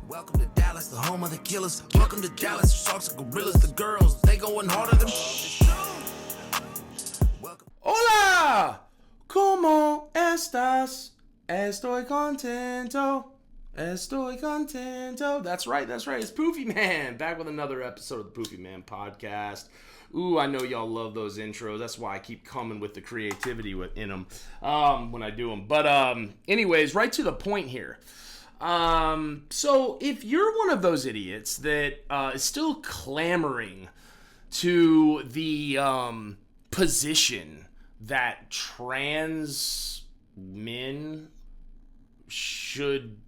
Welcome to Dallas, the home of the killers. Welcome to Dallas, sharks and gorillas. The girls, they going harder than Hola! ¿Cómo estás? Estoy contento. Estoy contento. That's right. It's Poofy Man. Back with another episode of the Poofy Man podcast. Ooh, I know y'all love those intros. That's why I keep coming with the creativity in them when I do them. But anyways, right to the point here. So if you're one of those idiots that is still clamoring to the position that trans men should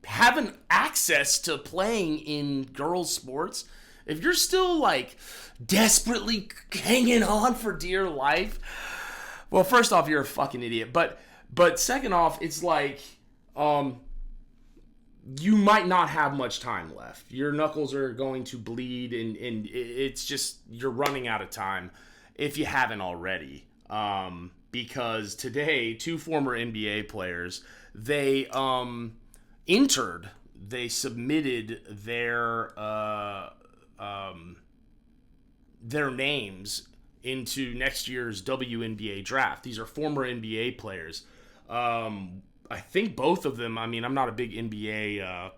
have an access to playing in girls' sports, if you're still like desperately hanging on for dear life, well, first off, you're a fucking idiot. But second off, it's like you might not have much time left. Your knuckles are going to bleed, and it's just you're running out of time if you haven't already. Because today, two former NBA players, they submitted their names into next year's WNBA draft. These are former NBA players. I think both of them. I mean, I'm not a big NBA,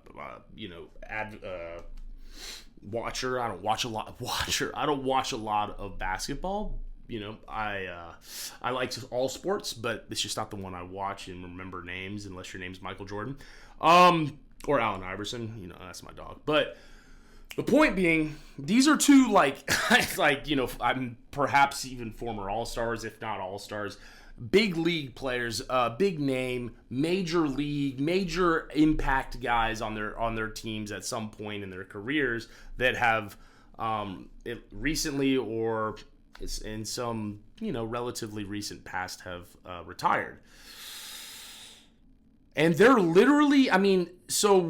watcher. I don't watch a lot of basketball. You know, I like all sports, but it's just not the one I watch and remember names unless your name's Michael Jordan, or Allen Iverson. You know, that's my dog. But the point being, these are two I'm perhaps even former All-Stars, if not All-Stars, big league players, big name, major league, major impact guys on their teams at some point in their careers that have recently or in some relatively recent past have retired. And they're literally, I mean, so the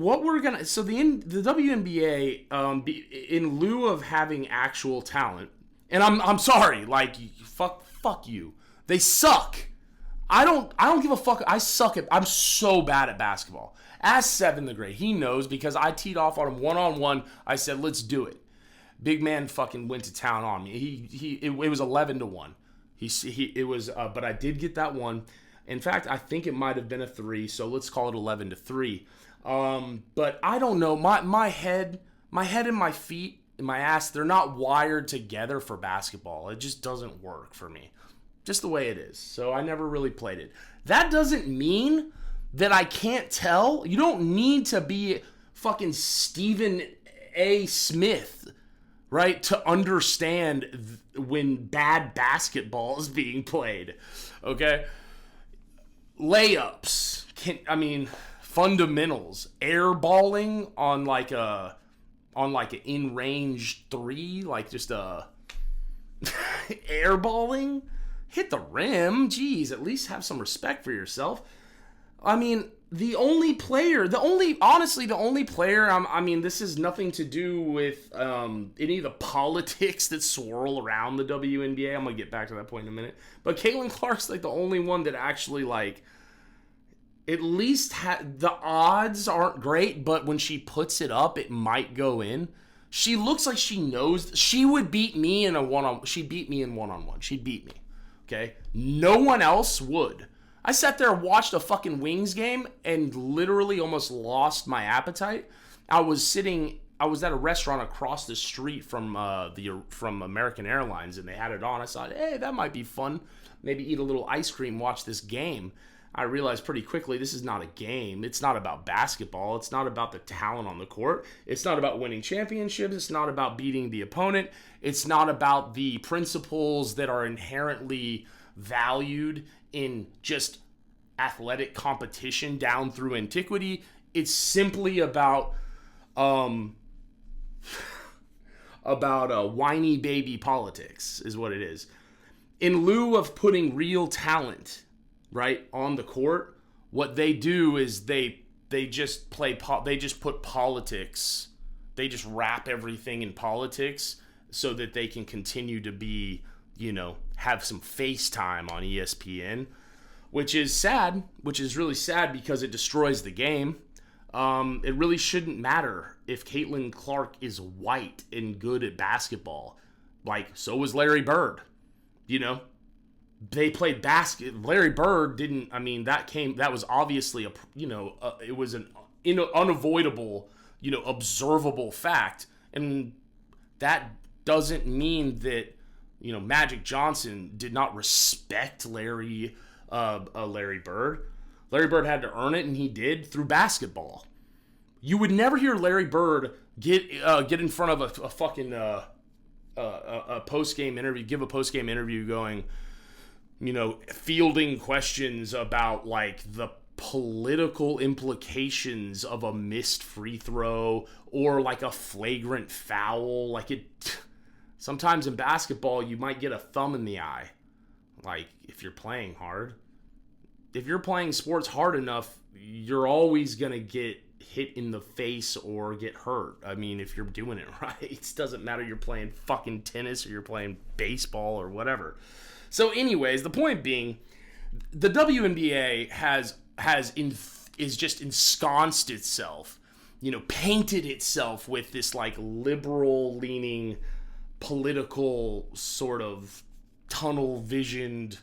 WNBA, in lieu of having actual talent, and I'm sorry, like fuck you, they suck. I don't give a fuck. I'm so bad at basketball. Ask Seven the Great. He knows because I teed off on him one-on-one. I said, let's do it. Big man fucking went to town on me. It was 11-1. But I did get that one. In fact, I think it might have been a 3, so let's call it 11-3. But I don't know. My head and my feet and my ass, they're not wired together for basketball. It just doesn't work for me. Just the way it is. So I never really played it. That doesn't mean that I can't tell. You don't need to be fucking Stephen A. Smith, right, to understand when bad basketball is being played. Okay? Layups, fundamentals, airballing on like an in-range 3, like just a airballing, hit the rim. Jeez, at least have some respect for yourself. I mean, the only player, this has nothing to do with any of the politics that swirl around the WNBA. I'm going to get back to that point in a minute. But Caitlin Clark's like the only one that actually like, at least the odds aren't great, but when she puts it up, it might go in. She looks like she knows she would beat me in one-on-one. She'd beat me in one-on-one. She'd beat me. Okay? No one else would. I sat there and watched a fucking Wings game and literally almost lost my appetite. I was at a restaurant across the street from American Airlines, and they had it on. I thought, hey, that might be fun. Maybe eat a little ice cream, watch this game. I realized pretty quickly this is not a game. It's not about basketball. It's not about the talent on the court. It's not about winning championships. It's not about beating the opponent. It's not about the principles that are inherently valued in just athletic competition down through antiquity. It's simply about whiny baby politics is what it is. In lieu of putting real talent, right, on the court, what they do is they just put politics. They just wrap everything in politics so that they can continue to be, have some FaceTime on ESPN, which is sad, which is really sad because it destroys the game. It really shouldn't matter if Caitlin Clark is white and good at basketball. Like, so was Larry Bird. You know, they played basket. Larry Bird didn't. I mean, that was obviously it was an unavoidable, observable fact, and that doesn't mean that Magic Johnson did not respect Larry Bird. Larry Bird had to earn it, and he did through basketball. You would never hear Larry Bird get in front of a fucking a post-game interview, give a post-game interview going, fielding questions about like the political implications of a missed free throw or like a flagrant foul. Like sometimes in basketball, you might get a thumb in the eye. Like if you're playing hard, if you're playing sports hard enough, you're always going to get hit in the face or get hurt. I mean, if you're doing it right, it doesn't matter you're playing fucking tennis or you're playing baseball or whatever. So anyways, the point being, the WNBA is just ensconced itself, painted itself with this like liberal leaning political sort of tunnel visioned,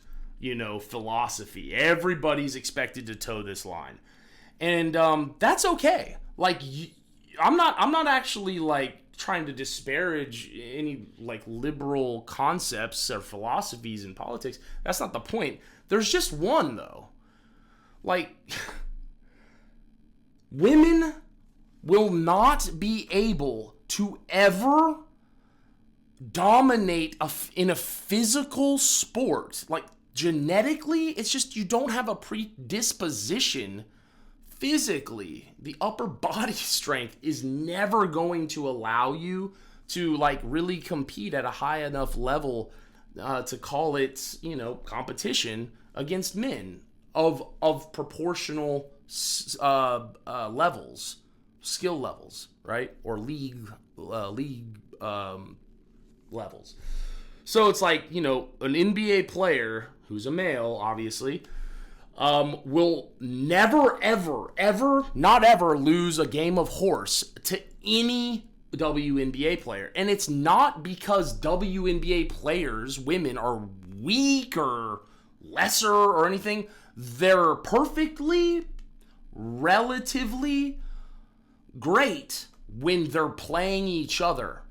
philosophy. Everybody's expected to toe this line. And that's okay. Like, I'm not actually like trying to disparage any like liberal concepts or philosophies in politics. That's not the point. There's just one though. Like, women will not be able to ever dominate in a physical sport. Like, genetically, it's just you don't have a predisposition physically. The upper body strength is never going to allow you to like really compete at a high enough level to call it, competition against men of proportional levels, skill levels, right? Or league levels. So it's like, an NBA player who's a male, obviously, will never, ever, not ever lose a game of horse to any WNBA player. And it's not because WNBA players, women, are weak or lesser or anything. They're perfectly, relatively great when they're playing each other.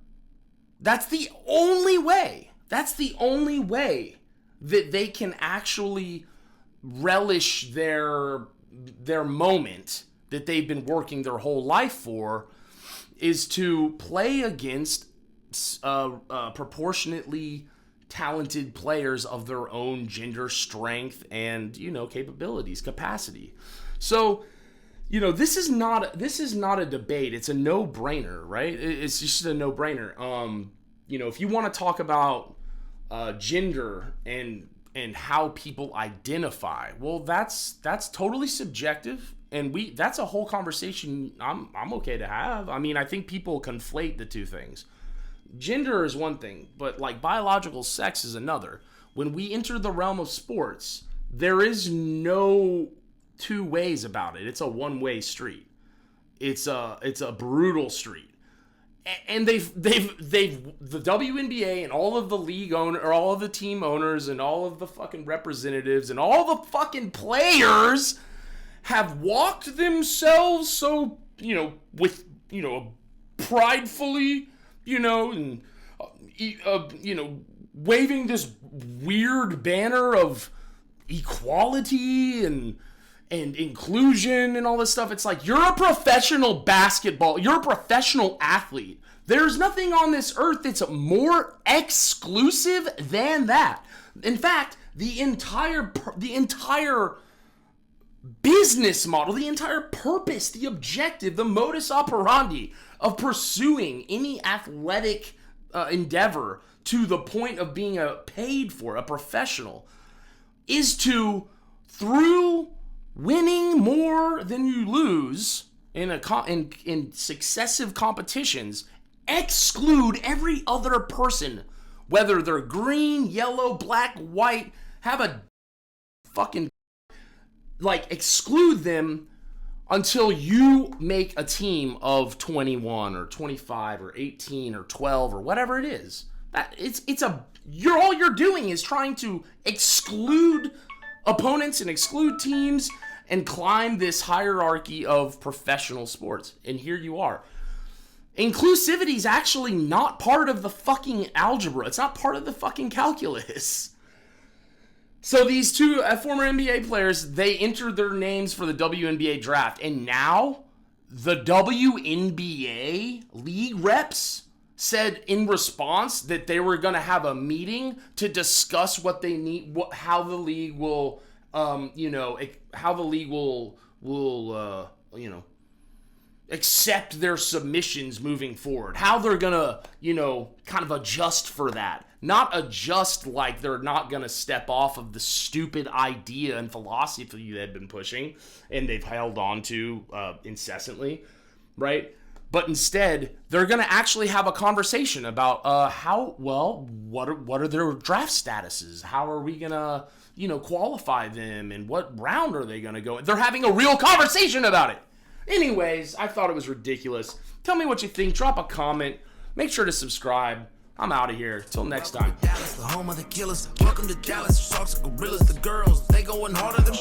That's the only way. That's the only way that they can actually relish their moment that they've been working their whole life for, is to play against proportionately talented players of their own gender strength and capabilities, capacity. So this is not a debate. It's a no-brainer, right? It's just a no-brainer. If you want to talk about gender and how people identify, well, that's totally subjective, and that's a whole conversation I'm okay to have. I mean, I think people conflate the two things. Gender is one thing, but like biological sex is another. When we enter the realm of sports, there is no two ways about it. It's a one-way street. It's a brutal street. And the WNBA and all of the league owner, or all of the team owners and all of the fucking representatives and all the fucking players have walked themselves so, with, pridefully, and, waving this weird banner of equality and inclusion and all this stuff. It's like, you're a professional athlete. There's nothing on this earth that's more exclusive than that. In fact, the entire business model, the entire purpose, the objective, the modus operandi of pursuing any athletic endeavor to the point of being paid for, a professional, is to, through winning more than you lose in successive competitions, exclude every other person, whether they're green, yellow, black, white, have a fucking, like, exclude them until you make a team of 21 or 25 or 18 or 12 or whatever it is. All you're doing is trying to exclude opponents and exclude teams and climb this hierarchy of professional sports. And here you are. Inclusivity is actually not part of the fucking algebra. It's not part of the fucking calculus. So these two former NBA players, they entered their names for the WNBA draft. And now the WNBA league reps said in response that they were going to have a meeting to discuss what they need, how the league will, accept their submissions moving forward. How they're going to, kind of adjust for that. Not adjust like they're not going to step off of the stupid idea and philosophy they've been pushing and they've held on to incessantly, right? But instead, they're going to actually have a conversation about what are their draft statuses? How are we going to, qualify them? And what round are they going to go in? They're having a real conversation about it. Anyways, I thought it was ridiculous. Tell me what you think. Drop a comment. Make sure to subscribe. I'm out of here. Till next time. Dallas, the home of the killers. Welcome to Dallas. Sharks and gorillas. The girls, they going harder than